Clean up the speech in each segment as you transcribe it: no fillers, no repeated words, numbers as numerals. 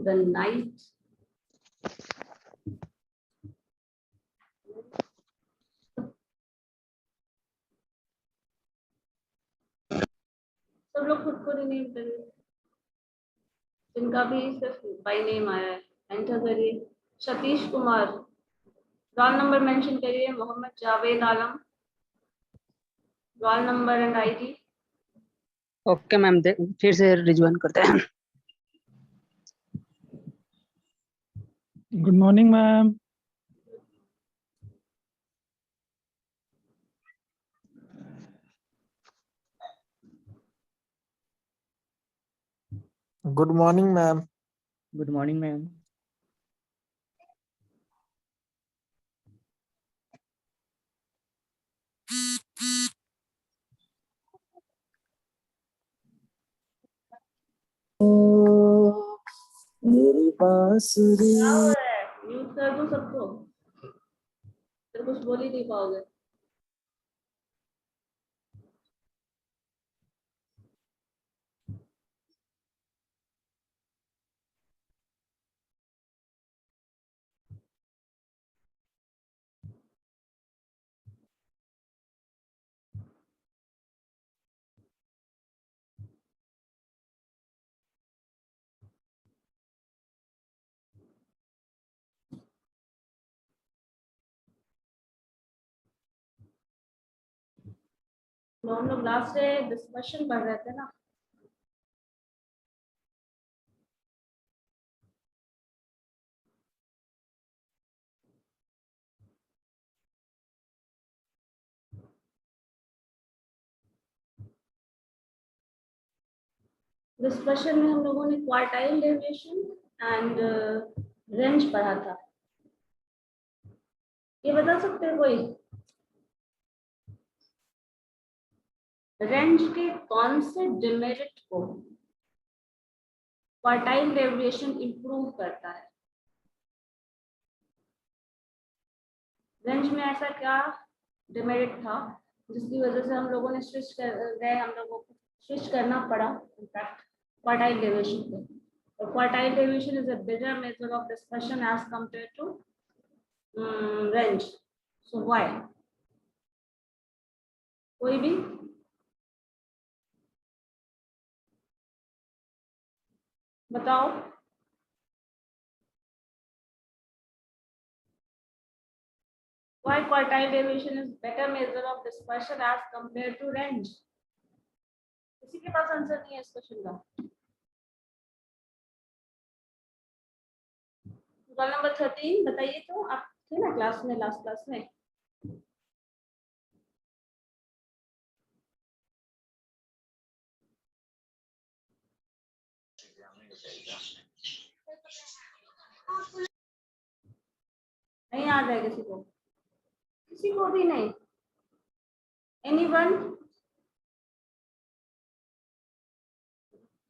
the night. सब लोग खुद को रिनेम करिए, जिनका भी सिर्फ बाई नेम आया है एंटर करिए। Satish Kumar, roll number mention करिए। Mohammad Javed Alam, roll number and ID. Okay ma'am, फिर से रिज्वाइन करते हैं। Good morning ma'am. Good morning ma'am. Good morning ma'am. मेरी बांसुरी। क्या हो रहा है? म्यूट कर दूं सबको? फिर कुछ बोल ही नहीं पाओगे। तो हम लोग लास्ट से डिस्कशन पढ़ रहे थे ना। डिस्कशन में हम लोगों ने क्वार्टाइल डेविएशन एंड रेंज पढ़ा था। ये बता सकते हैं कोई रेंज के कौन से डिमेरिट को क्वार्टाइल डेविएशन इंप्रूव करता है? रेंज में ऐसा क्या डिमेरिट था जिसकी वजह से हम लोगों ने स्विच कर गए, हम लोगों को स्विच करना पड़ा इनफैक्ट क्वार्टाइल डेविएशन पे। और quartile deviation is a better method of discussion as compare to range. So why? कोई भी बताओ। Why quartile deviation is better measure of dispersion as compared to range? किसी के पास आंसर नहीं है इस क्वेश्चन का? रोल नंबर 13 बताइए। तो आप थे ना क्लास में, लास्ट क्लास में? नहीं याद है किसी को? किसी को भी नहीं? एनीवन?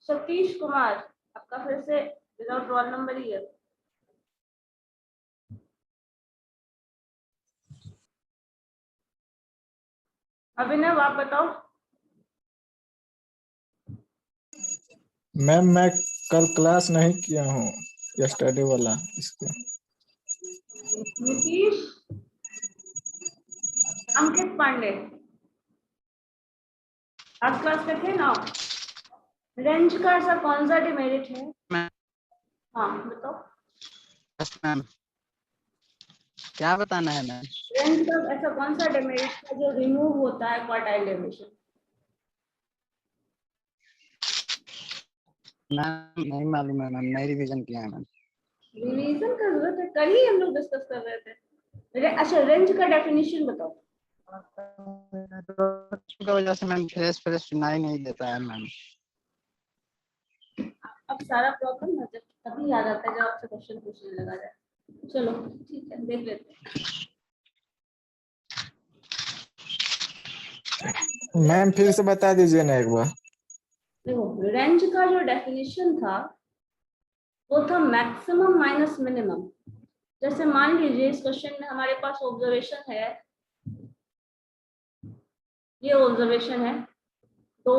सतीश कुमार, आपका फिर से विदाउट रोल नंबर ही है। अभिनव आप बताओ। मैम मैं कल क्लास नहीं किया हूँ, यस्टरडे वाला इसको। नीतीश, अंकित पांडे आज क्लास में थे ना? रेंज का ऐसा कौन सा डिमेरिट है? हाँ बताओ। यस मैम, क्या बताना है मैम? रेंज का ऐसा कौन सा डिमेरिट है जो रिमूव होता है क्वार्टाइल डेविएशन? मैम नहीं मालूम है मैम, नहीं रिवीजन किया है मैम। रिवीजन का जरूरत है? कल ही हम लोग डिस्कस कर रहे थे। अच्छा रेंज का डेफिनेशन बताओ। की वजह से मैम फ्रेश सुनाई नहीं देता है मैम। अब सारा प्रॉब्लम जब तभी याद आता है जब आपसे क्वेश्चन पूछने लगा जाए। चलो ठीक है, देख लेते हैं। मैम फिर से बता दीजिए ना एक बार। देखो रेंज का जो डेफिनेशन था वो था मैक्सिमम माइनस मिनिमम। जैसे मान लीजिए इस क्वेश्चन में हमारे पास ऑब्जर्वेशन है, ये ऑब्जर्वेशन है, 2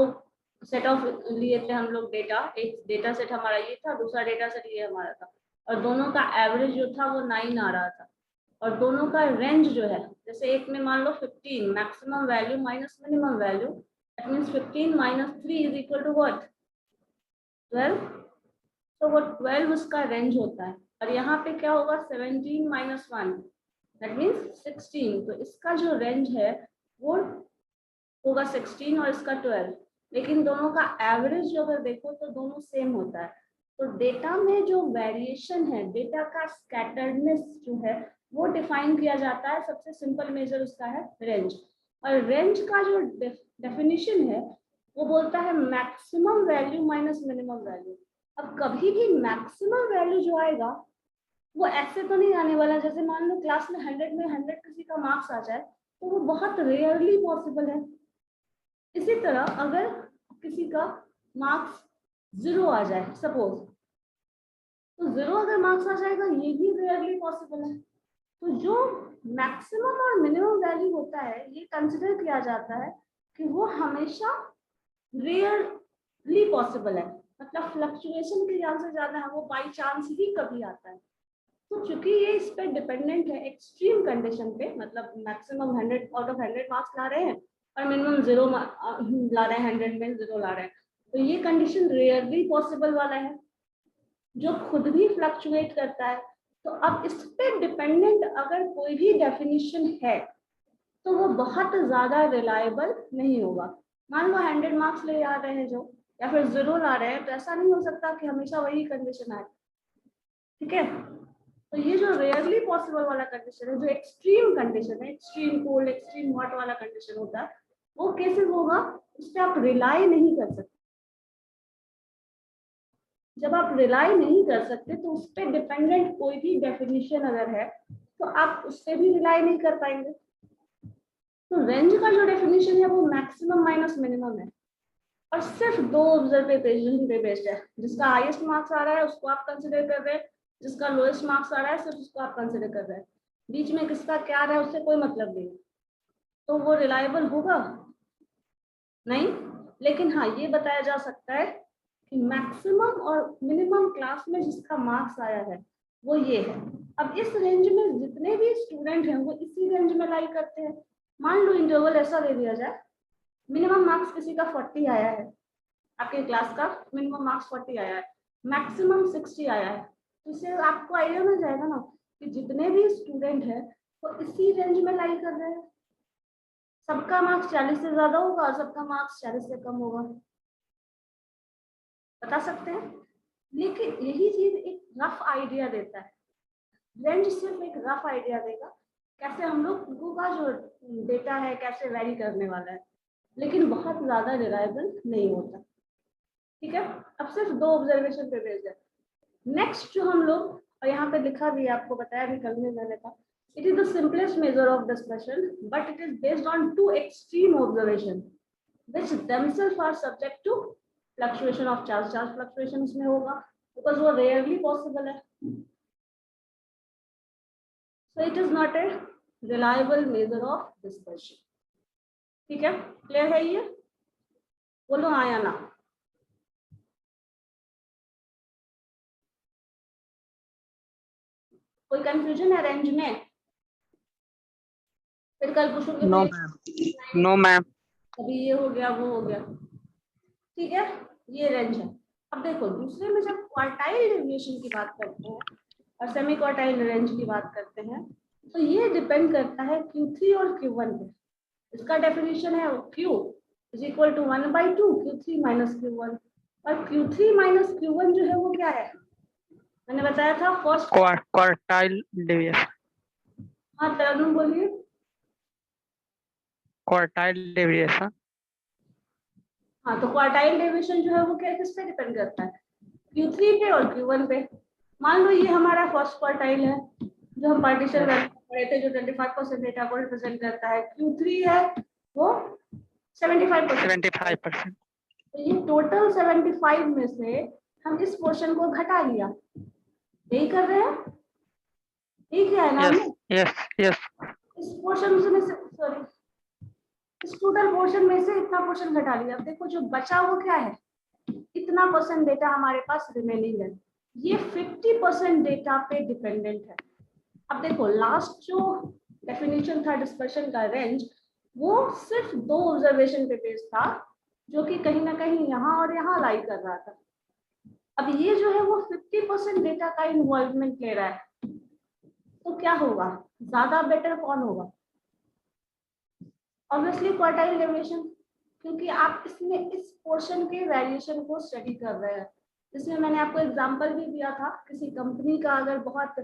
सेट ऑफ लिए थे हम लोग डेटा, एक डेटा सेट हमारा ये था, दूसरा डेटा सेट ये हमारा था, और दोनों का एवरेज जो था वो 9 आ रहा था, और दोनों का रेंज जो है, जैसे एक में मान लो 15 maximum value minus minimum value, that means 15 minus 3 is equal to what, 12। तो वो 12 उसका रेंज होता है, और यहाँ पे क्या होगा 17 माइनस 1 दैट मींस 16, तो इसका जो रेंज है वो होगा 16 और इसका 12, लेकिन दोनों का एवरेज जो अगर देखो तो दोनों सेम होता है। तो डेटा में जो वेरिएशन है, डेटा का स्कैटर्डनेस जो है वो डिफाइन किया जाता है, सबसे सिंपल मेजर उसका है रेंज, और रेंज का जो डेफिनेशन है वो बोलता है maximum value minus minimum value. अब कभी भी मैक्सिमम वैल्यू जो आएगा वो ऐसे तो नहीं आने वाला, जैसे मान लो क्लास में 100 में 100 किसी का मार्क्स आ जाए, तो वो बहुत रेयरली पॉसिबल है। इसी तरह अगर किसी का मार्क्स 0 आ जाए सपोज, तो 0 अगर मार्क्स आ जाएगा ये भी रेयरली पॉसिबल है। तो जो मैक्सिमम और मिनिमम वैल्यू होता है ये कंसिडर किया जाता है कि वो हमेशा रेयरली पॉसिबल है, मतलब फ्लक्चुएशन के ध्यान से ज्यादा है, वो बाई चांस ही कभी आता है। तो चूंकि ये इस पे डिपेंडेंट है एक्सट्रीम कंडीशन पे, मतलब मैक्सिमम 100 आउट ऑफ 100 मार्क्स ला रहे हैं और मिनिमम 0 ला रहे हैं, 100 में 0 ला रहे हैं, तो ये कंडीशन रेयरली पॉसिबल वाला है जो खुद भी फ्लक्चुएट करता है। तो अब इस पे डिपेंडेंट अगर कोई भी डेफिनेशन है तो वो बहुत ज्यादा रिलायबल नहीं होगा। मान लो 100 मार्क्स ले आ रहे हैं जो, या फिर 0 ला रहे हैं, तो ऐसा नहीं हो सकता कि हमेशा वही कंडीशन आए, ठीक है। तो ये जो रेयरली पॉसिबल वाला कंडीशन है, जो एक्सट्रीम कंडीशन है, एक्सट्रीम कोल्ड एक्सट्रीम हॉट वाला कंडीशन होता है, वो केसेस होगा उस पर आप रिलाई नहीं कर सकते। जब आप रिलाई नहीं कर सकते तो उस पर डिपेंडेंट कोई भी डेफिनेशन अगर है तो आप उस पर भी रिलाई नहीं कर पाएंगे। तो रेंज का जो डेफिनेशन है वो मैक्सिमम माइनस मिनिमम है, और सिर्फ 2 ऑब्जर्वेशन पे बेस्ड है। जिसका हाईएस्ट मार्क्स आ रहा है उसको आप कंसिडर कर रहे हैं, जिसका लोएस्ट मार्क्स आ रहा है सिर्फ उसको आप कंसिडर कर रहे हैं, बीच में किसका क्या आ रहा है उससे कोई मतलब नहीं। तो वो रिलायबल होगा नहीं, लेकिन हाँ ये बताया जा सकता है कि मैक्सिमम और मिनिमम क्लास में जिसका मार्क्स आया है वो ये है। अब इस रेंज में जितने भी स्टूडेंट हैं वो इसी रेंज में लाई करते हैं। मान लो इंटरवल ऐसा दे दिया जाए, मिनिमम मार्क्स किसी का 40 आया है, आपके क्लास का मिनिमम मार्क्स 40 आया है, मैक्सिमम 60 आया है, तो इससे आपको आइडिया मिल जाएगा ना कि जितने भी स्टूडेंट हैं वो इसी रेंज में लाई कर रहे हैं। सबका मार्क्स 40 से ज्यादा होगा और सबका मार्क्स 40 से कम होगा, बता सकते हैं। लेकिन यही चीज एक रफ आइडिया देता है, रेंज सिर्फ एक रफ आइडिया देगा कैसे हम लोग का जो डेटा है कैसे वेरी करने वाला है, लेकिन बहुत ज्यादा रिलायबल नहीं होता, ठीक है। अब सिर्फ 2 ऑब्जर्वेशन पे बेस्ड है। नेक्स्ट जो हम लोग, और यहाँ पे लिखा भी है, आपको बताया भी कल में मैंने था, it is the simplest major of dispersion but it is based on 2 extreme observation which themselves are subject to fluctuation of charge. Charge fluctuation इसमें होगा because वो rarely possible है, so it is not a reliable measure of dispersion, ठीक है। Clear है ये, बोलो हाँ या ना। कोई कंफ्यूजन है रेंज में? फिर कल पूछोगे नो मैम, नो मैम। अभी ये हो गया वो हो गया, ठीक है। ये रेंज है। अब देखो दूसरे में जब क्वार्टाइल डेविएशन की बात करते हैं और सेमी क्वार्टाइल रेंज की बात करते हैं, तो ये डिपेंड करता है Q3 और Q1 पे। इसका डेफिनेशन है Q is equal to 1/2 Q3 minus Q1, और Q3 माइनस Q1 जो है वो क्या है, मैंने बताया था फर्स्ट क्वार्टाइल डेविएशन। हाँ तरनुम बोलिए। Quartile deviation. हाँ तो क्वार्टाइल डेविएशन जो है वो क्या किस पे डिपेंड करता है, Q3 पे और Q1 पे। मान लो ये हमारा फर्स्ट क्वार्टाइल है जो हम पार्टीशन वैल्यू पढ़े थे, जो 25% डेटा को रिप्रेजेंट करता है। Q3 है वो 75%। तो ये टोटल 75 में से हम इस पोर्शन को घटा लिया, यही कर रहे हैं, यही क्या है ना। Yes yes. इस पोर्शन में से सॉरी इस टोटल पोर्शन में से इतना पोर्शन घटा लिया, अब देखो जो बचा वो क्या है, इतना परसेंट डेटा हमारे पास रिमेनिंग है, ये 50% डेटा पे डिपेंडेंट है। अब देखो लास्ट जो डेफिनेशन था डिस्पर्शन का रेंज, वो सिर्फ 2 ऑब्जर्वेशन पे बेस्ड था, जो कि कहीं ना कहीं यहाँ और यहाँ लाई कर रहा था। अब ये जो है वो 50% डेटा का इन्वॉल्वमेंट ले रहा है, तो क्या होगा, ज्यादा बेटर कौन होगा? ऑब्वियसली क्वार्टाइल डेविएशन, क्योंकि आप इसमें इस पोर्शन के वेरिएशन को स्टडी कर रहे हैं। जिसमें मैंने आपको एग्जांपल भी दिया था, किसी कंपनी का अगर बहुत,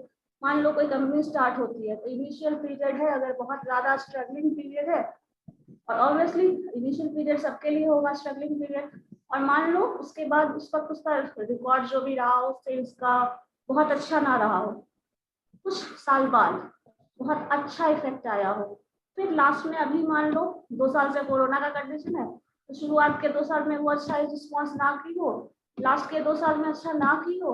मान लो कोई कंपनी स्टार्ट होती है तो इनिशियल पीरियड है, अगर बहुत ज्यादा स्ट्रगलिंग पीरियड है, और ऑब्वियसली इनिशियल पीरियड सबके लिए होगा स्ट्रगलिंग पीरियड, और मान लो उसके बाद उस वक्त उसका रिकॉर्ड जो भी रहा हो सेल्स का बहुत अच्छा ना रहा हो, कुछ साल बाद बहुत अच्छा इफेक्ट आया हो, फिर लास्ट में अभी मान लो 2 साल से कोरोना का कंडीशन है, तो शुरुआत के 2 साल में वो अच्छा रिस्पॉन्स ना की हो, लास्ट के 2 साल में अच्छा ना की हो,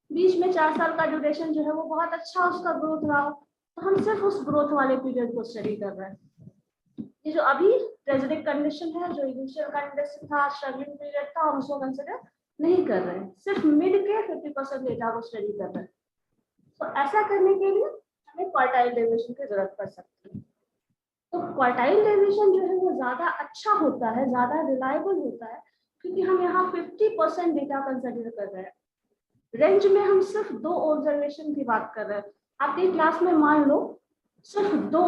बीच में 4 साल का ड्यूरेशन जो है वो बहुत अच्छा उसका ग्रोथ रहा हो, तो हम सिर्फ उस ग्रोथ वाले पीरियड को स्टडी कर रहे हैं। ये जो अभी ट्रेजिक कंडीशन है, जो इनिशियल कंडीशन था, स्ट्रगलिंग पीरियड था, हम उसको कंसिडर नहीं कर रहे हैं, सिर्फ मिड के 50% डेटा को स्टडी कर रहे हैं। तो ऐसा करने के लिए हमें क्वार्टाइल डेविएशन की जरूरत पड़ सकती है। तो क्वार्टाइल डेविएशन जो है वो ज्यादा अच्छा होता है, ज्यादा रिलायबल होता है, क्योंकि हम यहाँ 50% डेटा कंसिडर कर रहे हैं। रेंज में हम सिर्फ 2 ऑब्जर्वेशन की बात कर रहे हैं। आपकी क्लास में मान लो सिर्फ 2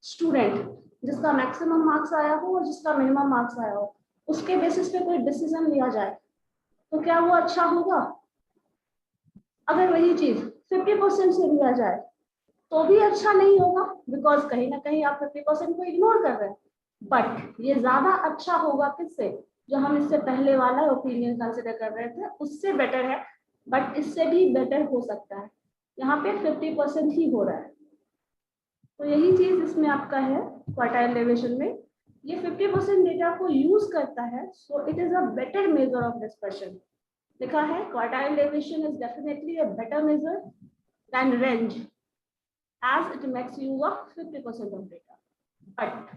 स्टूडेंट, जिसका मैक्सिमम मार्क्स आया हो और जिसका मिनिमम मार्क्स आया हो, उसके बेसिस पे कोई डिसीजन लिया जाए, तो क्या वो अच्छा होगा? अगर वही चीज 50% से लिया जाए तो भी अच्छा नहीं होगा, बिकॉज कहीं ना कहीं आप 50% को इग्नोर कर रहे हैं। बट ये ज्यादा अच्छा होगा किससे, जो हम इससे पहले वाला ओपिनियन कंसिडर कर रहे थे उससे बेटर है, बट इससे भी बेटर हो सकता है। यहाँ पे 50% ही हो रहा है, तो यही चीज इसमें आपका है क्वार्टाइल डेविएशन में, ये 50% डेटा को यूज करता है, so it is a better measure of dispersion. लिखा है quartile deviation is definitely a better measure than range, as it makes use of 50% of data. But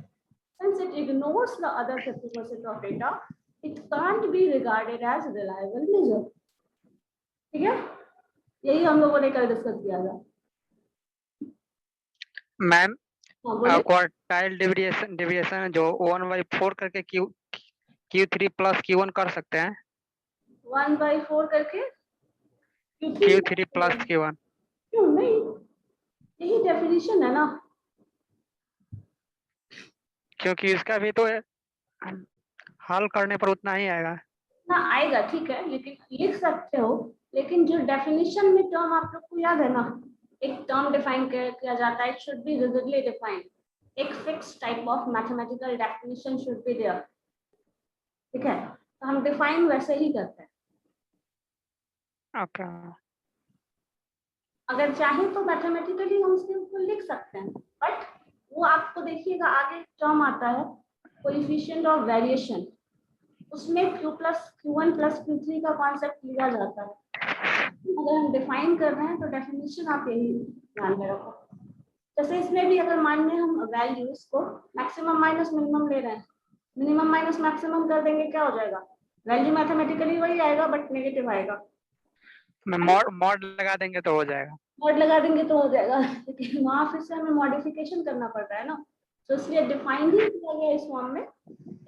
since it ignores the other 50% of data, it can't be regarded as reliable measure. ठीक है, यही हम लोगों ने कल discuss किया था। Ma'am हाँ बोलिए। क्वार्टाइल डेविएशन जो 1/4 करके Q3 प्लस Q1 कर सकते हैं, 1/4 करके Q3 प्लस Q1। क्यों नहीं, यही डेफिनेशन है ना। क्योंकि इसका भी तो हल करने पर उतना ही आएगा ना आएगा, ठीक है, लेकिन लिख सकते हो, लेकिन जो डेफिनेशन में टर्म आप लोग को याद है ना, एक टर्म डिफाइन किया जाता है, it should be rigidly defined, एक fix type of mathematical definition should be there. ठीक है, तो हम डिफाइन वैसे ही करते हैं। ओके। अगर चाहे तो मैथमेटिकली हम उसके ऊपर लिख सकते हैं, बट वो आपको देखिएगा आगे टर्म आता है कोएफिशिएंट ऑफ वेरिएशन, उसमें Q1 प्लस Q3 का कॉन्सेप्ट लिया जाता है। अगर हम डिफाइन कर रहे हैं तो डेफिनेशन आप यही ध्यान में रखो। जैसे इसमें भी अगर मान लें हम वैल्यूज को मैक्सिमम माइनस मिनिमम ले रहे हैं, मिनिमम माइनस मैक्सिमम कर देंगे, क्या हो जाएगा, वैल्यू मैथमेटिकली वही आएगा बट नेगेटिव आएगा। मॉड लगा देंगे तो हो जाएगा। मॉड लगा देंगे तो हो जाएगा, लेकिन वहां फिर से हमें मॉडिफिकेशन करना पड़ता है ना, तो इसलिए डिफाइन ही किया गया इस फॉर्म में,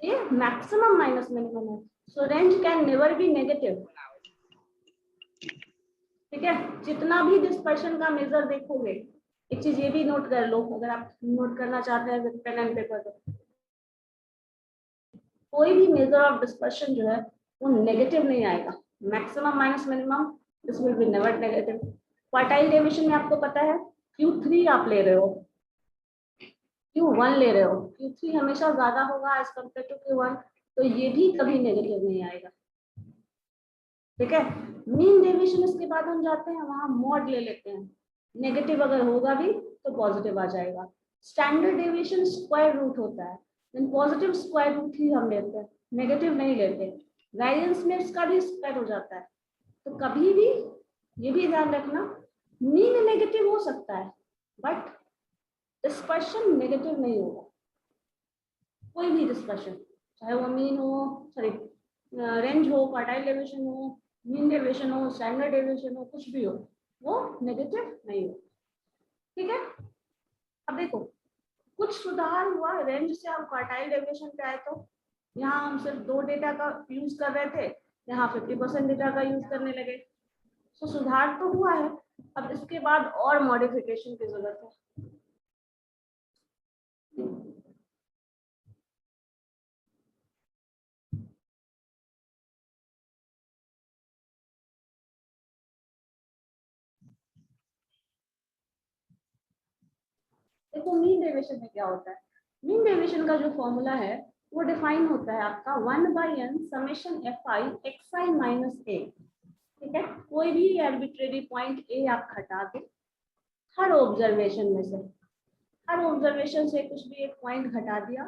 ये मैक्सिमम माइनस मिनिमम है, सो range can never be negative. ठीक है, जितना भी डिस्पर्शन का मेजर देखोगे, एक चीज ये भी नोट कर लो, अगर आप नोट करना चाहते हैं विद पेन एंड पेपर, तो कोई भी मेजर ऑफ डिस्पर्शन जो है वो नेगेटिव नहीं आएगा, maximum minus minimum, this will be never negative. Quartile deviation में आपको पता है Q3 आप ले रहे हो, Q1 ले रहे हो, Q3 हमेशा ज्यादा होगा एज कम्पेयर टू Q1, तो ये भी कभी नेगेटिव नहीं आएगा। ठीक है, मीन डेविएशन इसके बाद हम जाते हैं वहां मॉड ले लेते हैं, नेगेटिव अगर होगा भी तो पॉजिटिव आ जाएगा। स्टैंडर्ड डेविएशन स्क्वायर रूट होता है, देन पॉजिटिव स्क्वायर रूट ही हम लेते हैं, नेगेटिव नहीं लेते। वेरिएंस में इसका भी स्क्वायर हो जाता है, तो कभी भी ये भी ध्यान रखना, मीन नेगेटिव हो सकता है बट डिस्पर्शन नेगेटिव नहीं होगा। कोई भी डिस्पर्शन, चाहे वो मीन हो, सॉरी रेंज हो, क्वार्टाइल डेविएशन हो, मीन डेविएशन हो, स्टैंडर्ड डेविएशन हो, कुछ भी हो, वो नेगेटिव नहीं हो। ठीक है, अब देखो कुछ सुधार हुआ, रेंज से हम क्वार्टाइल डेविएशन पे आए, तो यहाँ हम सिर्फ 2 डेटा का यूज कर रहे थे, यहाँ 50% डेटा का यूज करने लगे, तो सुधार तो हुआ है। अब इसके बाद और मॉडिफिकेशन की जरूरत है। देखो मीन डेविएशन में क्या होता है, मीन डेविएशन का जो फॉर्मूला है वो डिफाइन होता है आपका 1/n summation fi xi minus a। ठीक है, कोई भी आर्बिट्रेरी पॉइंट a आप हटा दे, हर ऑब्जर्वेशन में से, हर ऑब्जर्वेशन से कुछ भी एक पॉइंट घटा दिया,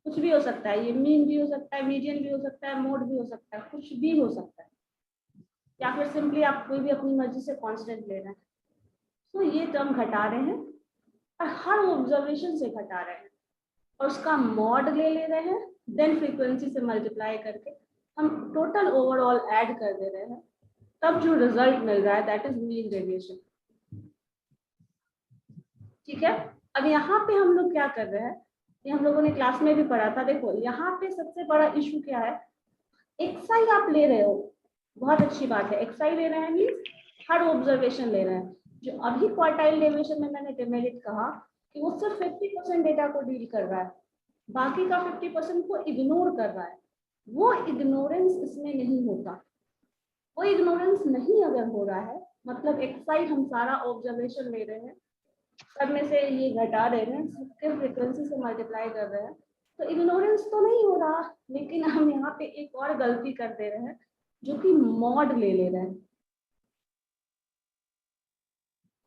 कुछ भी हो सकता है, ये मीन भी हो सकता है, मीडियन भी हो सकता है, मोड भी हो सकता है, कुछ भी हो सकता है, या फिर सिंपली आप कोई भी अपनी मर्जी से कांस्टेंट ले रहे हैं। तो ये टर्म घटा रहे हैं और हर ऑब्जर्वेशन से घटा रहे हैं और उसका मॉड ले रहे हैं, देन फ्रीक्वेंसी से मल्टीप्लाई करके हम टोटल ओवरऑल ऐड कर दे रहे हैं, तब जो रिजल्ट मिल रहा है दैट इज मीन डेविएशन। ठीक है, अब यहाँ पे हम लोग क्या कर रहे हैं, ये हम लोगों ने क्लास में भी पढ़ा था। देखो यहाँ पे सबसे बड़ा इशू क्या है, एक्सआई आप ले रहे हो, बहुत अच्छी बात है, एक्सआई ले रहे हैं मीन्स हर ऑब्जर्वेशन ले रहे हैं। जो अभी क्वार्टाइल डेविएशन में मैंने डिमेरिट कहा कि वो सिर्फ 50% डेटा को डील कर रहा है, बाकी का 50% को इग्नोर कर रहा है, वो इग्नोरेंस इसमें नहीं होता। वो इग्नोरेंस नहीं अगर हो रहा है, मतलब एक्सआई हम सारा ऑब्जर्वेशन ले रहे हैं, सब में से ये घटा रहे हैं, सबके फ्रीक्वेंसी से मल्टीप्लाई कर रहे हैं, तो इग्नोरेंस तो नहीं हो रहा, लेकिन हम यहाँ पे एक और गलती कर दे रहे हैं जो कि मॉड ले रहे हैं,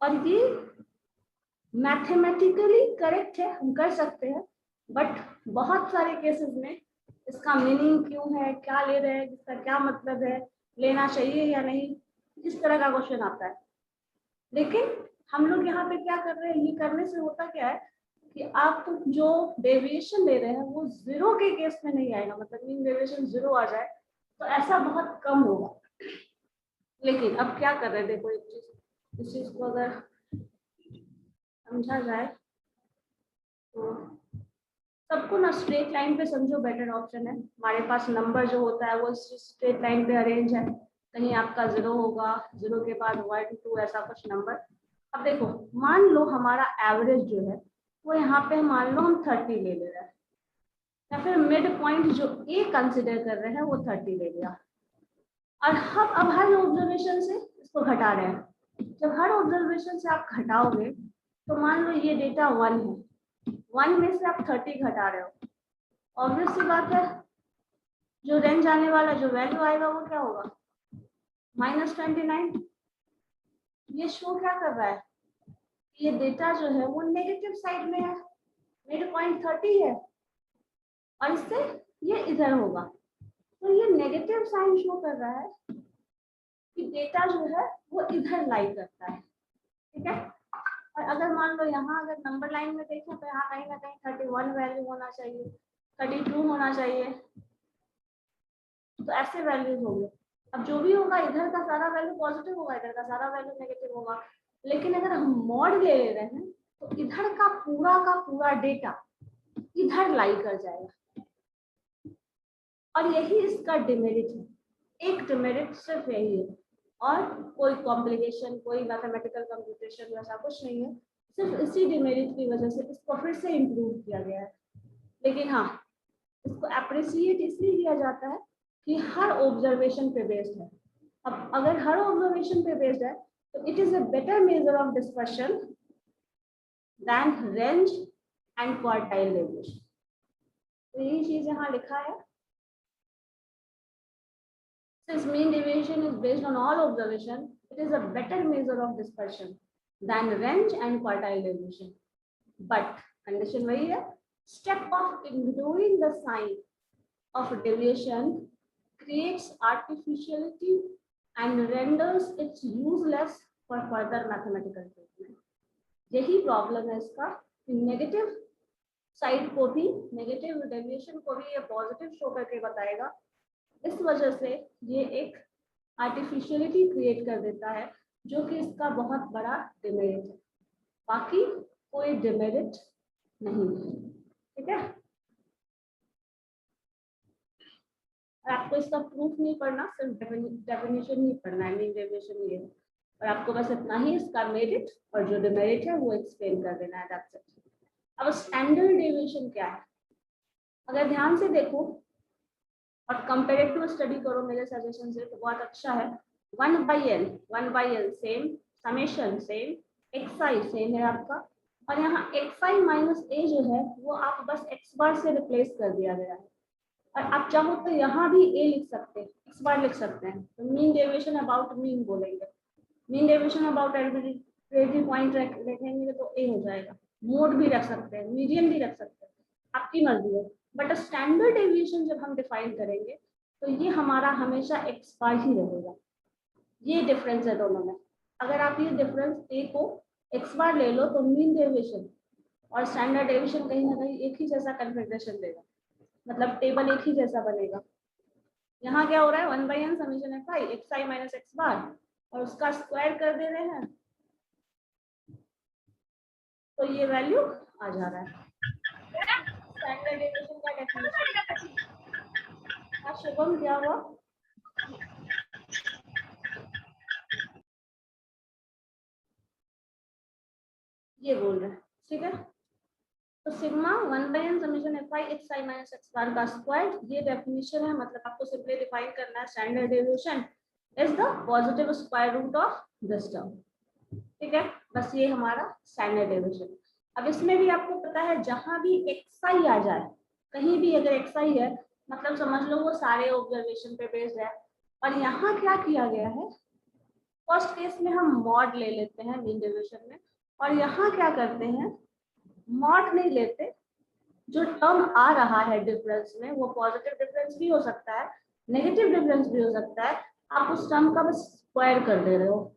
और ये मैथमेटिकली करेक्ट है, हम कर सकते हैं, बट बहुत सारे केसेस में इसका मीनिंग क्यों है, क्या ले रहे हैं, इसका क्या मतलब है, लेना चाहिए या नहीं, इस तरह का क्वेश्चन आता है। लेकिन हम लोग यहाँ पे क्या कर रहे हैं, ये करने से होता क्या है कि आप जो डेविएशन ले रहे हैं वो 0 के केस में नहीं आएगा, मतलब मीन डेविएशन 0 आ जाए तो ऐसा बहुत कम होगा। लेकिन अब क्या कर रहे हैं, देखो एक चीज, इस चीज को अगर समझा जाए तो सबको ना स्ट्रेट लाइन पे समझो, बेटर ऑप्शन है। हमारे पास नंबर जो होता है वो स्ट्रेट लाइन पे अरेंज है, कहीं आपका 0 होगा, 0 के बाद 1 2 ऐसा कुछ नंबर। अब देखो मान लो हमारा एवरेज जो है वो यहाँ पे मान लो हम 30 ले रहे हैं, या फिर मिड पॉइंट जो ए कंसिडर कर रहे हैं वो 30 ले लिया, और हम अब हर ऑब्जर्वेशन से इसको घटा रहे हैं। जब हर ऑब्जर्वेशन से आप घटाओगे तो मान लो ये डेटा 1 है, 1 में से आप 30 घटा रहे हो, ऑब्वियस सी बात है जो रेंज आने वाला, जो वैल्यू आएगा वो क्या होगा, -29। ये शो क्या कर रहा है, ये डेटा जो है वो नेगेटिव साइड में है, मिड पॉइंट 30 है और इससे ये इधर होगा, तो ये नेगेटिव साइन शो कर रहा है कि डेटा जो है वो इधर लाई करता है। ठीक है, और अगर मान लो यहाँ अगर नंबर लाइन में देखें तो यहाँ कहीं ना कहीं 31 वैल्यू होना चाहिए, 32 होना चाहिए, तो ऐसे वैल्यूज होंगे। अब जो भी होगा, इधर का सारा वैल्यू पॉजिटिव होगा, इधर का सारा वैल्यू नेगेटिव होगा, लेकिन अगर हम मॉड ले रहे हैं तो इधर का पूरा डेटा इधर लाई कर जाएगा, और यही इसका डिमेरिट है, एक डिमेरिट सिर्फ यही है, और कोई कॉम्प्लिकेशन, कोई मैथमेटिकल कंप्यूटेशन वैसा कुछ नहीं है, सिर्फ इसी डिमेरिट की वजह से इसको फिर से इम्प्रूव किया गया है। लेकिन हाँ, इसको अप्रिशिएट इसलिए किया जाता है कि हर ऑब्जर्वेशन पे बेस्ड है। अब अगर हर ऑब्जर्वेशन पे बेस्ड है तो it is a better measure of dispersion than range and quartile deviation. तो यही चीज यहाँ लिखा है, since mean deviation is based on all observation, it is a better measure of dispersion than range and quartile deviation. But condition वही है, step of ignoring the sign of deviation creates artificiality and renders it useless for further mathematical treatment. यही problem है इसका, negative side को भी, negative deviation को भी ये पॉजिटिव शो करके बताएगा। इस वजह से ये एक आर्टिफिशियलिटी क्रिएट कर देता है, जो कि इसका बहुत बड़ा डिमेरिट है। बाकी कोई डिमेरिट नहीं है, ठीक है। और आपको इसका प्रूफ नहीं पढ़ना, सिर्फ डेफिनेशन ही पढ़ना है, मीन डेविएशन ये है। और आपको बस इतना ही इसका मेरिट और जो डिमेरिट है वो एक्सप्लेन कर देना है, दैट्स इट। अब स्टैंडर्ड डेविएशन क्या है, अगर ध्यान से देखो और कंपेरेटिव स्टडी करो मेरे सजेशन से, तो बहुत अच्छा है। 1/n same, summation same, xi same है आपका, और यहाँ xi माइनस a जो है वो आप बस x बार से रिप्लेस कर दिया गया है। और आप चाहो तो यहाँ भी a लिख सकते हैं, x बार लिख सकते हैं, तो मीन डेविएशन अबाउट मीन बोलेंगे। Mean deviation about arbitrary point रखेंगे तो a हो जाएगा। मोड भी रख सकते हैं, मीडियन भी रख सकते हैं, आपकी मर्जी है। बट स्टैंडर्ड डेविएशन जब हम डिफाइन करेंगे तो ये हमारा हमेशा x बार ही रहेगा। ये डिफरेंस है दोनों में। अगर आप ये डिफरेंस a को x बार ले लो तो मीन डेविएशन और स्टैंडर्ड डेविएशन कहीं ना कहीं एक ही जैसा कन्फिगरेशन देगा, मतलब टेबल एक ही जैसा बनेगा। यहाँ क्या हो रहा है, 1/n summation fi xi minus x बार, और उसका स्क्वायर कर दे रहे हैं तो ये वैल्यू आ जा रहा है। स्टैंडर्ड डेविएशन का डेफिनेशन शुभम क्या हुआ? ये बोल रहे हैं, ठीक है। तो sigma 1/n summation fi xi minus x bar का स्क्वायर, ये डेफिनेशन है। मतलब आपको सिंपली डिफाइन करना है, standard deviation is the positive square root of this term, ठीक है। बस ये हमारा स्टैंडर्ड डेविएशन। अब इसमें भी आपको पता है जहां भी xi आ जाए, कहीं भी अगर xi है, मतलब समझ लो वो सारे ऑब्जर्वेशन पे बेस्ड है। और यहाँ क्या किया गया है, फर्स्ट केस में हम मॉड ले लेते हैं मीन डेविएशन में, और यहाँ क्या करते हैं, मॉड नहीं लेते। जो टर्म आ रहा है डिफरेंस में, वो पॉजिटिव डिफरेंस भी हो सकता है, नेगेटिव डिफरेंस भी हो सकता है, आप उस टर्म का बस स्क्वायर कर दे रहे हो।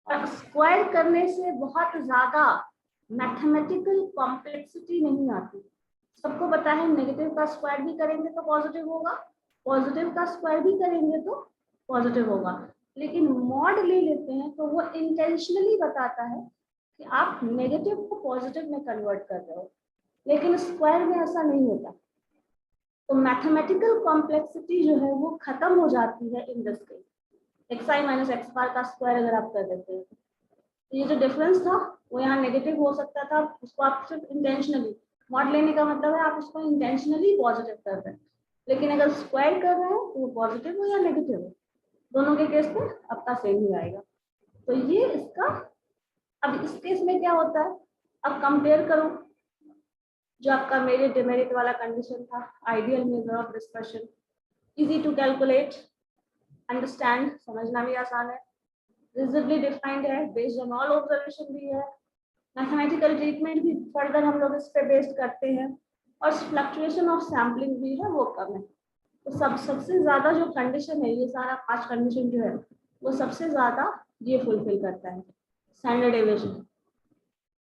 और स्क्वायर करने से बहुत ज्यादा मैथमेटिकल कॉम्प्लेक्सिटी नहीं आती। सबको पता है नेगेटिव का स्क्वायर भी करेंगे तो पॉजिटिव होगा, पॉजिटिव का स्क्वायर भी करेंगे तो पॉजिटिव होगा। लेकिन मॉड ले लेते हैं तो वो इंटेंशनली बताता है कि आप नेगेटिव को पॉजिटिव में कन्वर्ट कर रहे हो, लेकिन स्क्वायर में ऐसा नहीं होता। तो मैथमेटिकल कॉम्प्लेक्सिटी जो है वो खत्म हो जाती है in this case. xi minus x bar का स्क्वायर अगर आप कर देते हैं तो ये जो डिफरेंस था वो यहाँ नेगेटिव हो सकता था, उसको आप सिर्फ इंटेंशनली, मॉड लेने का मतलब है आप उसको इंटेंशनली पॉजिटिव कर रहे हैं। लेकिन अगर स्क्वायर कर रहे हैं तो वो पॉजिटिव हो या नेगेटिव हो, दोनों के केस में आपका सेम ही आएगा। तो ये इसका, अब इस केस में क्या होता है, अब कंपेयर करो जो आपका मेरिट डिमेरिट वाला कंडीशन था, ideal measure of dispersion, easy to calculate, understand, समझना भी आसान है, रिजिडली डिफाइंड है, बेस्ड ऑन ऑल ऑब्जर्वेशन भी है, मैथमेटिकल ट्रीटमेंट भी फर्दर हम लोग इस पे बेस्ड करते हैं, और फ्लक्चुएशन ऑफ सैम्पलिंग भी है वो कम है। तो सबसे ज्यादा जो कंडीशन है, ये सारा 5 कंडीशन जो है वो सबसे ज्यादा ये फुलफिल करता है स्टैंडर्ड डेविएशन।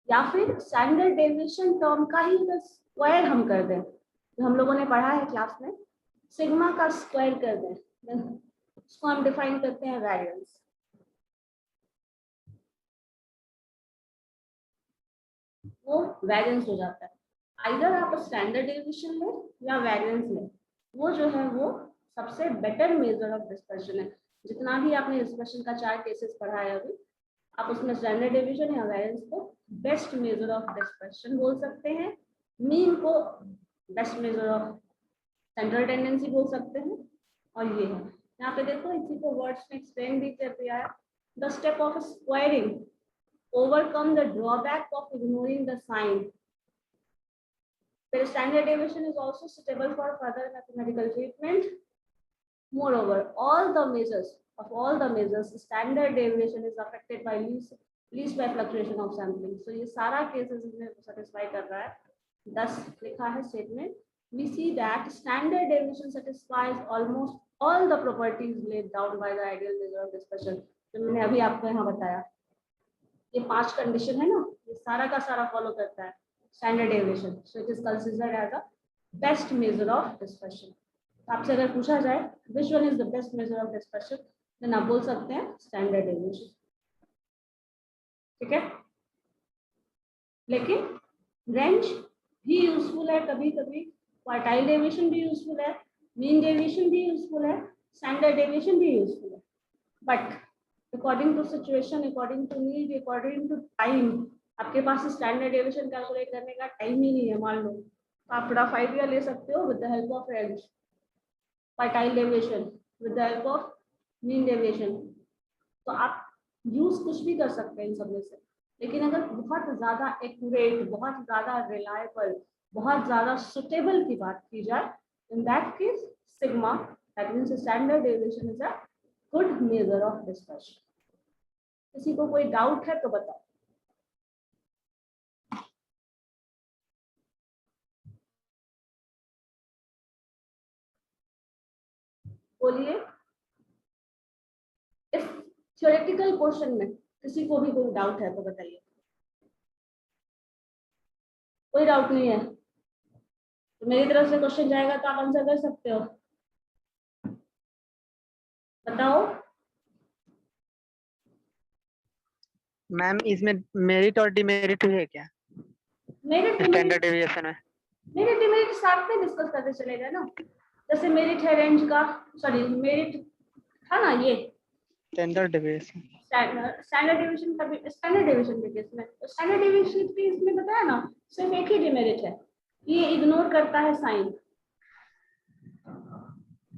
या फिर स्टैंडर्ड डेविएशन टर्म का ही स्क्वायर हम कर दें, जो हम लोगों ने पढ़ा है क्लास में, सिग्मा का स्क्वायर कर दें, उसको हम डिफाइन करते हैं वेरिएंस। वो वेरिएंस हो जाता है। आइदर आप स्टैंडर्ड डेविएशन लें या वेरिएंस लें, वो जो है वो सबसे बेटर मेजर ऑफ डिस्पर्शन है। जितना भी आपने डिस्पर्शन का 4 केसेस पढ़ा है अभी, आप उसमें स्टैंडर्ड डेविएशन या वेरिएंस को बेस्ट मेजर ऑफ डिस्पर्शन बोल सकते हैं, मीन को best measure of central tendency बोल सकते हैं। और ये है, यहाँ पे देखो इसी को वर्ड्स में एक्सप्लेन भी कर दिया है। The step of squaring overcome the drawback of ignoring the sign. The standard deviation is also suitable for further mathematical treatment. Moreover, all the measures, standard deviation is affected by least by fluctuation of sampling. So ये सारा cases इसमें satisfy कर रहा है। 10 लिखा है statement. We see that standard deviation satisfies almost all the properties laid down by the ideal measure of dispersion. जो मैंने अभी आपको यहाँ बताया, ये 5 कंडीशन है ना, ये सारा का सारा फॉलो करता है। Standard deviation, so it is considered as a best measure of dispersion. आपसे अगर पूछा जाए which one is the best measure of dispersion, then आप बोल सकते हैं स्टैंडर्ड डेविएशन। ठीक है, लेकिन रेंज भी यूजफुल है, कभी कभी क्वार्टाइल डेविएशन भी यूजफुल है, मीन डेविएशन भी यूजफुल है, स्टैंडर्ड डेविएशन भी यूजफुल है, but according to situation, according to need, according to time, आपके पास स्टैंडर्ड डेविएशन कैलकुलेट करने का टाइम ही नहीं है मान लो, तो आप रफ आइडिया ले सकते हो with the help of range, quartile deviation with the help of mean deviation. तो आप यूज कुछ भी कर सकते हैं इन सब में से, लेकिन अगर बहुत ज्यादा एक्यूरेट, बहुत ज्यादा रिलायबल, बहुत ज्यादा सुटेबल की बात की जाए, इन that case sigma, that means standard deviation is a good major of dispersion. किसी को कोई डाउट है तो बताओ। बोलिए, इस थ्योरेटिकल क्वेश्चन में किसी को भी कोई डाउट है तो बताइए। कोई डाउट नहीं है तो मेरी तरफ से क्वेश्चन जाएगा तो आप आंसर कर सकते हो। बताओ। मैम इसमें मेरिट और डिमेरिट है क्या मेरिट स्टैंडर्ड डेविएशन में? मेरिट डिमेरिट साथ में डिस्कस करते चलेगा ना, जैसे मेरिट है रेंज का, सॉरी मेरिट था ना ये स्टैंडर्ड डेविएशन, स्टैंडर्ड डेविएशन का भी, स्टैंडर्ड डेविएशन के केस में स्टैंडर्ड डेविएशन भी इसमें बताया ना, सिर्फ एक ही डिमेरिट है, ये इग्नोर करता है साइन,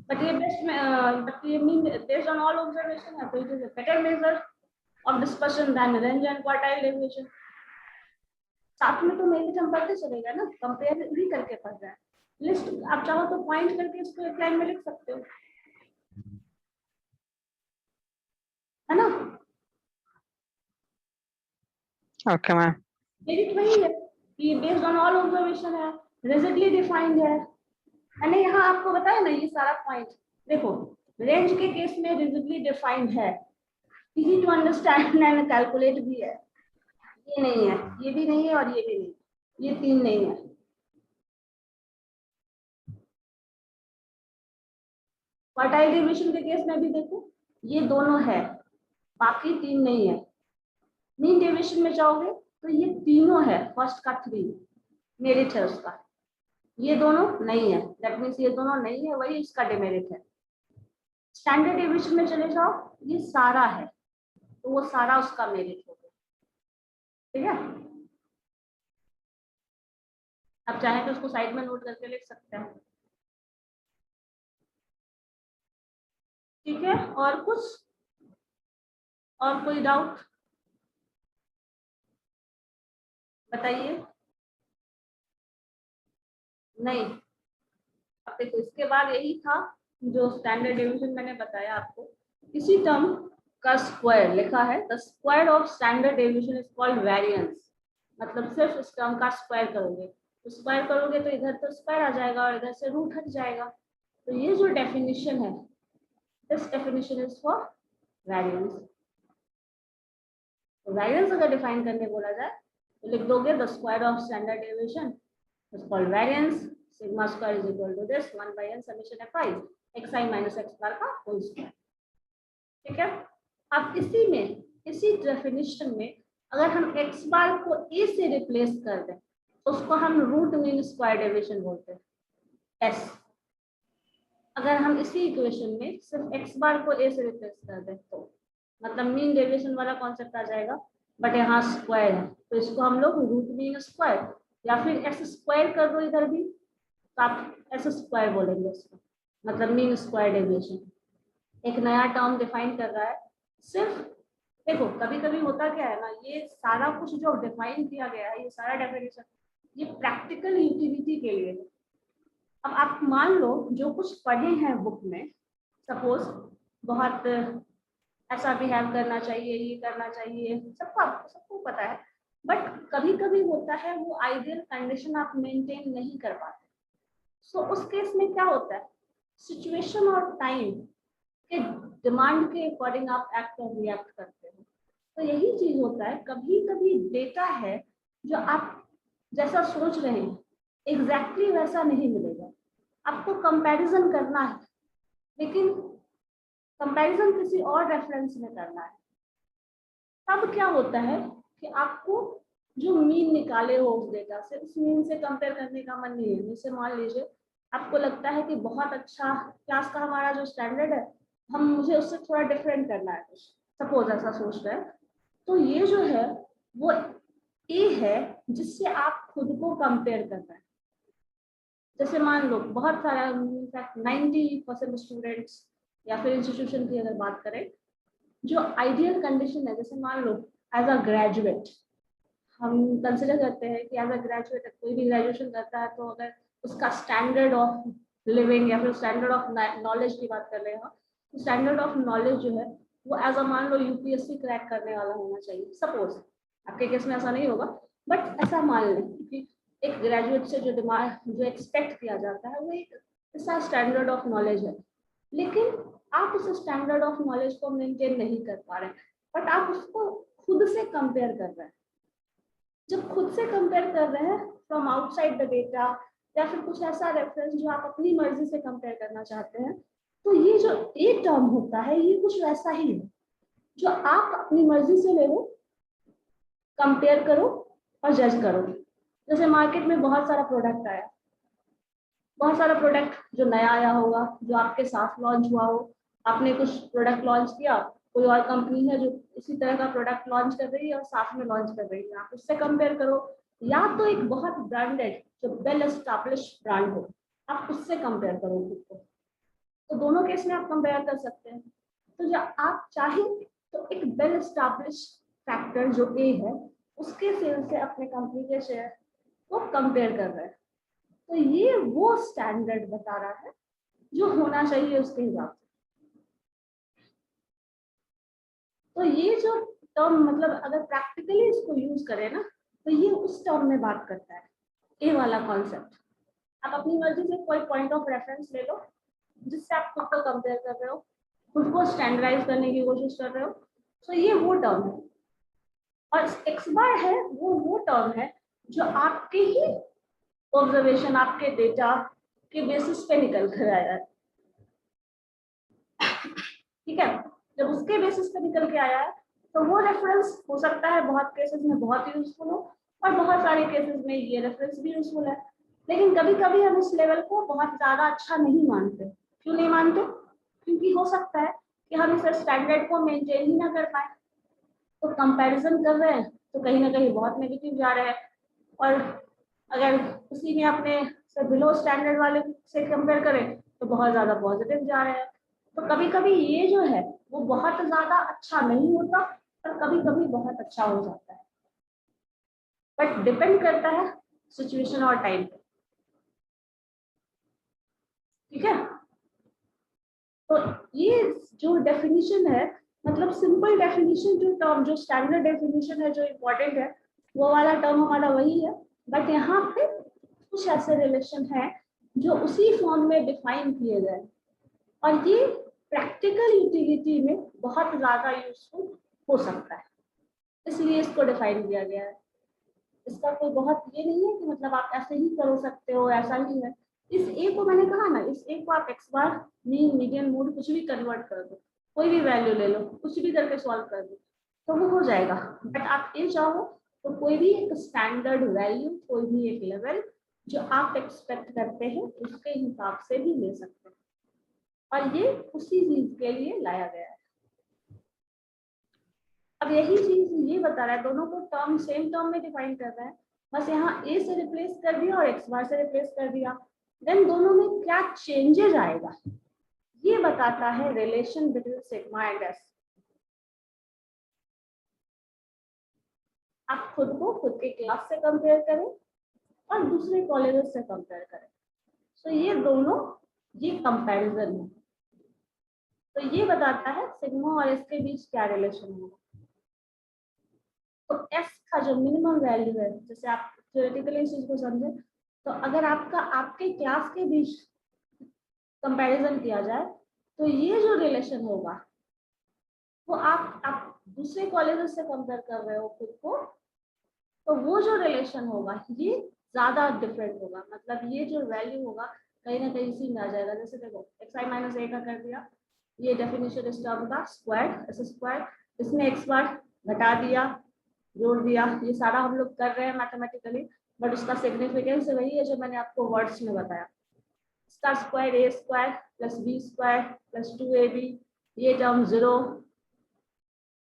बट ये बेस्ट में बट ये mean based on all observation है, तो it is a better measure of dispersion than range and quartile deviation. साथ में तो मेरिट हम पढ़ते चलेगा ना, कंपेयर भी करके पढ़ रहे हैं। लिस्ट आप चाहो तो पॉइंट करके इसको एक लाइन में लिख सकते हो, है ना। Okay ma'am. मेरिट वही है कि बेस्ड ऑन ऑल ऑब्जर्वेशन है, रिजिडली डिफाइंड है। मैंने यहाँ आपको बताया ना ये सारा पॉइंट। देखो रेंज के केस में रिजिडली डिफाइंड है, easy to understand and calculate भी है, ये नहीं है, ये भी नहीं है और ये भी नहीं, ये तीन नहीं है। क्वार्टाइल डेविएशन के केस में भी देखो ये दोनों है, बाकी तीन नहीं है। मीन डेविएशन में जाओगे तो ये तीनों है, फर्स्ट का 3 मेरिट है उसका, ये दोनों नहीं है, दैट मींस ये दोनों नहीं है, वही इसका डिमेरिट है। स्टैंडर्ड डेविएशन में चले जाओ, ये सारा है, तो वो सारा उसका मेरिट हो गया। ठीक है, आप चाहे तो उसको साइड में नोट करके लिख सकते हैं। ठीक है, और कुछ, और कोई डाउट बताइए। नहीं, अब देखो इसके बाद यही था जो स्टैंडर्ड डेविएशन मैंने बताया आपको, इसी टर्म का स्क्वायर लिखा है, the square of standard deviation is called variance. मतलब सिर्फ इस टर्म का स्क्वायर करोगे, तो स्क्वायर करोगे तो इधर तो स्क्वायर आ जाएगा और इधर से रूट हट जाएगा, तो ये जो डेफिनेशन है, this definition is for variance. तो वेरिएंस अगर डिफाइन करने बोला जाए तो लिख दोगे the square of standard deviation is called variance, sigma square is equal to this 1 by n summation fi xi minus x bar का होल स्क्वायर। ठीक है, अब इसी में, इसी डेफिनेशन में अगर हम x बार को a से रिप्लेस कर दें तो उसको हम रूट मीन स्क्वायर डेविएशन बोलते हैं s। अगर हम इसी इक्वेशन में सिर्फ x बार को a से रिप्लेस कर दें तो मतलब मीन डेविएशन वाला कॉन्सेप्ट आ जाएगा, बट यहाँ स्क्वायर है तो इसको हम लोग रूट मीन स्क्वायर या फिर एस स्क्वायर कर दो इधर भी तो आप एस स्क्वायर बोलेंगे उसको, मतलब मीन स्क्वायर डेविएशन। एक नया टर्म डिफाइन कर रहा है सिर्फ। देखो कभी कभी होता क्या है ना, ये सारा कुछ जो डिफाइन किया गया है, ये सारा डेफिनेशन ये प्रैक्टिकल यूटिलिटी के लिए। अब आप मान लो जो कुछ पढ़े हैं बुक में, सपोज बहुत ऐसा बिहेव करना चाहिए, ये करना चाहिए, सबको पता है, बट कभी कभी होता है वो आइडियल कंडीशन आप मेंटेन नहीं कर पाते। सो उस केस में क्या होता है, सिचुएशन और टाइम के डिमांड के अकॉर्डिंग आप एक्ट और रिएक्ट करते हो। तो यही चीज होता है, कभी कभी डेटा है जो आप जैसा सोच रहे हैं एग्जैक्टली वैसा नहीं मिलेगा। आपको कंपैरिजन करना है, लेकिन कंपैरिजन किसी और रेफरेंस में करना है। तब क्या होता है कि आपको जो मीन निकाले हो उस डेटा से, उस मीन से कंपेयर करने का मन नहीं है। जैसे मान लीजिए आपको लगता है कि बहुत अच्छा क्लास का हमारा जो स्टैंडर्ड है, मुझे उससे थोड़ा डिफरेंट करना है, कुछ सपोज ऐसा सोच रहे हैं, तो ये जो है वो ए है जिससे आप खुद को कंपेयर कर रहे हैं। जैसे मान लो बहुत सारा, इनफैक्ट 90% स्टूडेंट्स या फिर इंस्टीट्यूशन की अगर बात करें, जो आइडियल कंडीशन है, जैसे मान लो एज अ ग्रेजुएट हम कंसिडर करते हैं कि एज अ ग्रेजुएट कोई भी ग्रेजुएशन करता है, तो अगर उसका स्टैंडर्ड ऑफ लिविंग या फिर स्टैंडर्ड ऑफ नॉलेज की बात कर रहे हो, तो स्टैंडर्ड ऑफ नॉलेज जो है वो एज अ मान लो यूपीएससी क्रैक करने वाला होना चाहिए। सपोज आपके केस में ऐसा नहीं होगा, बट ऐसा मान लें कि एक ग्रेजुएट से जो जो एक्सपेक्ट किया जाता है वो एक ऐसा स्टैंडर्ड ऑफ नॉलेज है, लेकिन आप उस स्टैंडर्ड ऑफ नॉलेज को मेंटेन नहीं कर पा रहे, बट आप उसको खुद से कंपेयर कर रहे हैं। जब खुद से कंपेयर कर रहे हैं फ्रॉम आउटसाइड द डेटा या फिर कुछ ऐसा रेफरेंस जो आप अपनी मर्जी से कंपेयर करना चाहते हैं, तो ये जो एक टर्म होता है ये कुछ वैसा ही है जो आप अपनी मर्जी से ले लो, कंपेयर करो और जज करो। जैसे मार्केट में बहुत सारा प्रोडक्ट आया, बहुत सारा प्रोडक्ट जो नया आया होगा, जो आपके साथ लॉन्च हुआ हो, आपने कुछ प्रोडक्ट लॉन्च किया, कोई और कंपनी है जो इसी तरह का प्रोडक्ट लॉन्च कर रही है और साथ में लॉन्च कर रही है, आप उससे कंपेयर करो। या तो एक बहुत ब्रांडेड जो वेल एस्टैब्लिश ब्रांड हो, आप उससे कंपेयर करो खुद को। तो दोनों केस में आप कंपेयर कर सकते हैं। तो जब आप चाहें तो एक वेल एस्टैब्लिश फैक्टर जो ए है उसके सेल से अपने कंपनी के शेयर को कंपेयर कर रहे हैं। तो ये वो स्टैंडर्ड बता रहा है जो होना चाहिए उसके हिसाब से। तो ये जो टर्म मतलब अगर प्रैक्टिकली इसको यूज करें ना, तो ये उस टर्म में बात करता है, ए वाला कॉन्सेप्ट। आप अपनी मर्जी से कोई पॉइंट ऑफ रेफरेंस ले लो जिससे आप खुद को कंपेयर कर रहे हो, खुद को स्टैंडर्डाइज करने की कोशिश कर रहे हो। तो ये वो टर्म है, और एक्स बार है वो टर्म है जो आपके ही ऑब्जर्वेशन, आपके डेटा के बेसिस पे निकल कर आया है। ठीक है, जब उसके बेसिस पे निकल के आया है तो वो रेफरेंस हो सकता है बहुत केसेस में बहुत यूजफुल हो, और बहुत सारे केसेस में ये रेफरेंस भी यूजफुल है। लेकिन कभी कभी हम इस लेवल को बहुत ज्यादा अच्छा नहीं मानते। क्यों नहीं मानते? क्योंकि हो सकता है कि हम इस स्टैंडर्ड को मेंटेन ही ना कर पाए, तो कंपैरिजन कर रहे हैं तो कहीं ना कहीं बहुत नेगेटिव जा रहे हैं, और अगर उसी में अपने से बिलो स्टैंडर्ड वाले से कंपेयर करें तो बहुत ज्यादा पॉजिटिव जा रहे हैं। तो कभी कभी ये जो है वो बहुत ज्यादा अच्छा नहीं होता, और कभी कभी बहुत अच्छा हो जाता है, बट डिपेंड करता है सिचुएशन और टाइम पे। ठीक है, तो ये जो डेफिनेशन है, मतलब सिंपल डेफिनेशन, जो टर्म जो स्टैंडर्ड डेफिनेशन है जो इम्पोर्टेंट है वो वाला टर्म हमारा वही है, बट यहाँ पे कुछ ऐसे रिलेशन है जो उसी फॉर्म में डिफाइन किए गए, और ये प्रैक्टिकल यूटिलिटी में बहुत ज्यादा यूजफुल हो सकता है, इसलिए इसको डिफाइन किया गया है। इसका कोई बहुत ये नहीं है कि मतलब आप ऐसे ही कर सकते हो, ऐसा ही है। इस ए को मैंने कहा ना, इस ए को आप एक्स बार, मीन, मीडियन, मोड कुछ भी कन्वर्ट कर दो, कोई भी वैल्यू ले लो, कुछ भी करके सॉल्व कर दो तो वो हो जाएगा। बट आप ए चाहो तो कोई भी एक स्टैंडर्ड वैल्यू, कोई भी एक लेवल जो आप एक्सपेक्ट करते हैं उसके हिसाब से भी ले सकते हैं, और ये उसी चीज के लिए लाया गया है। अब यही चीज ये बता रहा है, दोनों को टर्म सेम टर्म में डिफाइन कर रहा है, बस यहाँ ए से रिप्लेस कर दिया और एक्स बार से रिप्लेस कर दिया, देन दोनों में क्या चेंजेस आएगा ये बताता है relation between sigma and S. आप खुद को खुद के क्लास से कंपेयर करें और दूसरे कॉलेजेस से कंपेयर करें, तो ये दोनों, ये कंपैरिजन है। तो ये बताता है सिग्मा और एस के बीच क्या रिलेशन होगा। तो एस का जो मिनिमम वैल्यू है, जैसे आप थ्योरेटिकली इस चीज को समझे, तो अगर आपका आपके क्लास के बीच कंपैरिजन किया जाए तो ये जो रिलेशन होगा वो आप दूसरे कॉलेजेस से कंपेयर कर रहे हो खुद को, तो वो जो रिलेशन होगा ये ज्यादा डिफरेंट होगा, मतलब ये जो वैल्यू होगा कहीं ना कहीं इसी में आ जाएगा। जैसे देखो xi माइनस a का कर दिया, ये डेफिनेशन इस टर्म का स्क्वायर एस स्क्वायर, इसमें x बार घटा दिया जोड़ दिया, ये सारा हम लोग कर रहे हैं मैथमेटिकली, बट उसका सिग्निफिकेंस वही है जो मैंने आपको वर्ड्स में बताया। इसका square a square plus b square plus 2ab, ये टर्म 0,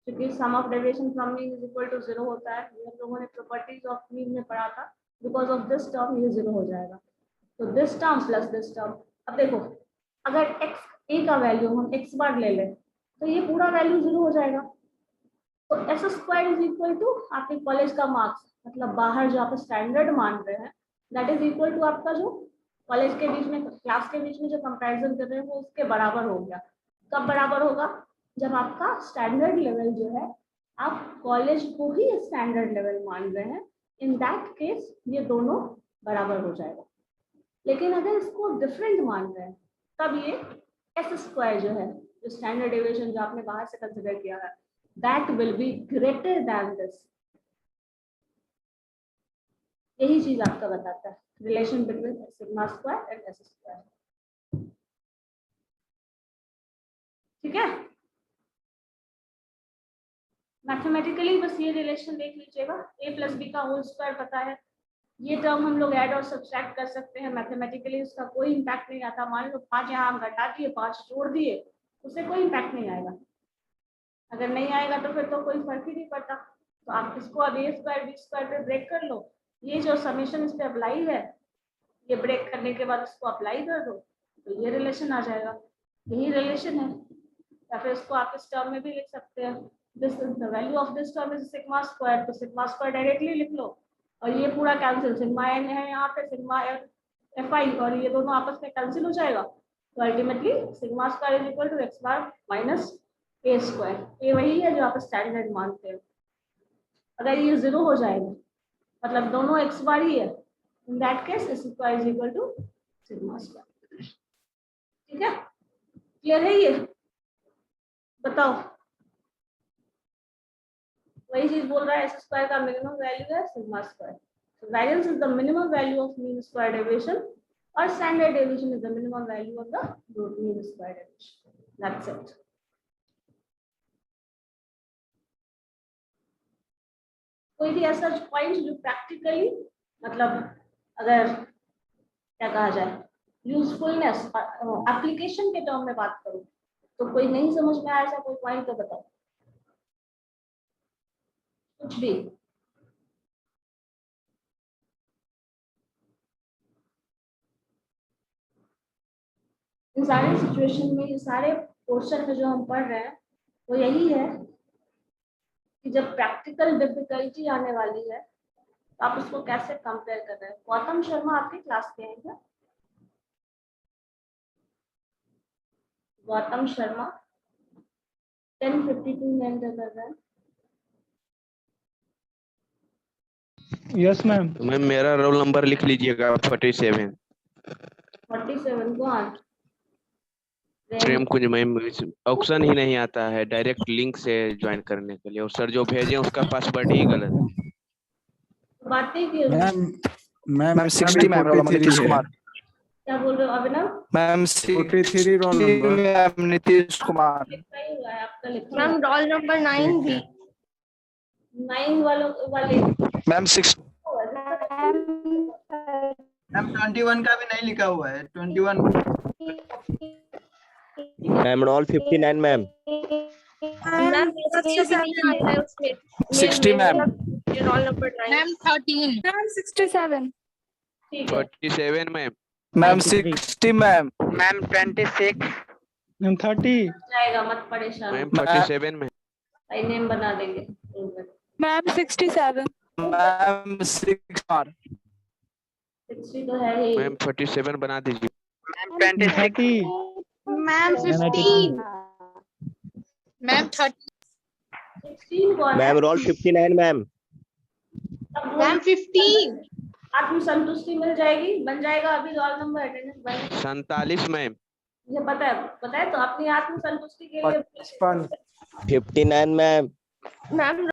क्योंकि sum of deviation from mean is equal to 0 होता है, ये हम लोगों ने प्रॉपर्टीज ऑफ मीन में पढ़ा था। बिकॉज ऑफ दिस टर्म ये 0 हो जाएगा, तो this term plus this term. अब देखो अगर x a का वैल्यू हम x बार ले लें तो ये पूरा वैल्यू 0 हो जाएगा। तो S square is equal to आपके कॉलेज का मार्क्स, मतलब बाहर जो आप स्टैंडर्ड मान रहे हैं, दैट इज इक्वल टू आपका जो कॉलेज के बीच में क्लास के बीच में जो कंपैरिजन कर रहे हैं वो उसके बराबर हो गया। कब बराबर होगा? जब आपका स्टैंडर्ड लेवल जो है, आप कॉलेज को ही स्टैंडर्ड लेवल मान रहे हैं, इन दैट केस ये दोनों बराबर हो जाएगा। लेकिन अगर इसको डिफरेंट मान रहे हैं तब ये एस स्क्वायर जो है, जो स्टैंडर्ड डेविएशन जो आपने बाहर से कंसिडर किया है, that will be greater than this। यही चीज आपका बताता है relation between sigma square and S square. ठीक है, मैथमेटिकली बस ये रिलेशन देख लीजिएगा, a प्लस बी का होल स्क्वायर पता है, ये टर्म हम लोग ऐड और सब्सट्रैक्ट कर सकते हैं। मैथमेटिकली उसका कोई इम्पैक्ट नहीं आता। मान लो 5 यहाँ हम घटा दिए 5 जोड़ दिए, उससे कोई इम्पैक्ट नहीं आएगा। अगर नहीं आएगा तो फिर तो कोई फर्क ही नहीं पड़ता। तो आप इसको अब a स्क्वायर बी स्क्वायर पे ब्रेक कर लो, ये जो समेशन इस पे अप्लाई है, ये ब्रेक करने के बाद इसको अप्लाई कर दो तो ये रिलेशन आ जाएगा। यही रिलेशन है। या फिर इसको आप इस टर्म में भी लिख सकते हैं, this is the value of this term is sigma square, तो सिग्मा स्क्वायर डायरेक्टली लिख लो और ये पूरा कैंसिल, सिग्मा एन है यहाँ पे, सिग्मा एफ आई, और ये दोनों आपस में कैंसिल हो जाएगा। तो ultimately sigma square is equal to X bar minus A square. ये वही है जो आप स्टैंडर्ड मानते हो। अगर ये 0 हो जाएगा मतलब दोनों एक्स बार ही है, in that case S square is equal to sigma square. ठीक है, क्लियर है ये? बताओ, वही चीज बोल रहा है, एस स्क्वायर का मिनिमम वैल्यू है sigma square. So variance is the minimum value of mean square deviation, or standard deviation is the minimum value of the mean square deviation. That's it. कोई भी ऐसा पॉइंट जो practically मतलब अगर क्या कहा जाए यूजफुलनेस एप्लीकेशन के टर्म में बात करूं तो कोई नहीं समझ में आया ऐसा कोई पॉइंट तो बताओ, कुछ भी। इन सारे सिचुएशन में, ये सारे पोर्शन में जो हम पढ़ रहे हैं वो यही है कि जब प्रैक्टिकल डिफिकल्टी आने वाली है तो आप उसको कैसे कंपेयर कर रहे हैं। गौतम शर्मा आपके क्लास के हैं क्या? गौतम शर्मा 1052 में एंटर कर रहे हैं। Yes ma'am. मैम मेरा रोल नंबर लिख लीजिएगा 47। 47 कौन? प्रेम कुंज मैम, ऑप्शन ही नहीं आता है डायरेक्ट लिंक से ज्वाइन करने के लिए, और सर जो भेजे उसका पासवर्ड ही गलत है। बातें क्यों? Ma'am 60 ma'am roll number Nitish Kumar. क्या बोल रहे हो Abhinav? Ma'am 43 roll number ma'am Nitish Kumar. सही हुआ है आपका लिखा। मैम रोल नंबर 9 भी। 9 वाले मैम 6 मैम 21 का भी नहीं लिखा हुआ है। 21 ma'am role 59 ma'am. Ma'am 60 ma'am. Roll number 9 ma'am 13 ma'am 67 ठीक है। 47 ma'am. Ma'am 60 ma'am. Ma'am 26। Ma'am 30। जाएगा मत परेशान, मैम 47 में। भाई नेम बना देंगे। मैम 67 मैम 6 और 60 तो है ही। मैम 47 बना दीजिए। मैम 26। मैम 15 मैम 30 16 कौन है? Ma'am role 59 ma'am. मैम 15 आत्मसंतुष्टि मिल जाएगी, बन जाएगा अभी रोल नंबर अटेंडेंस बन। 47 मैम। मुझे पता है तो अपनी आत्मसंतुष्टि के लिए 59 मैम। मैम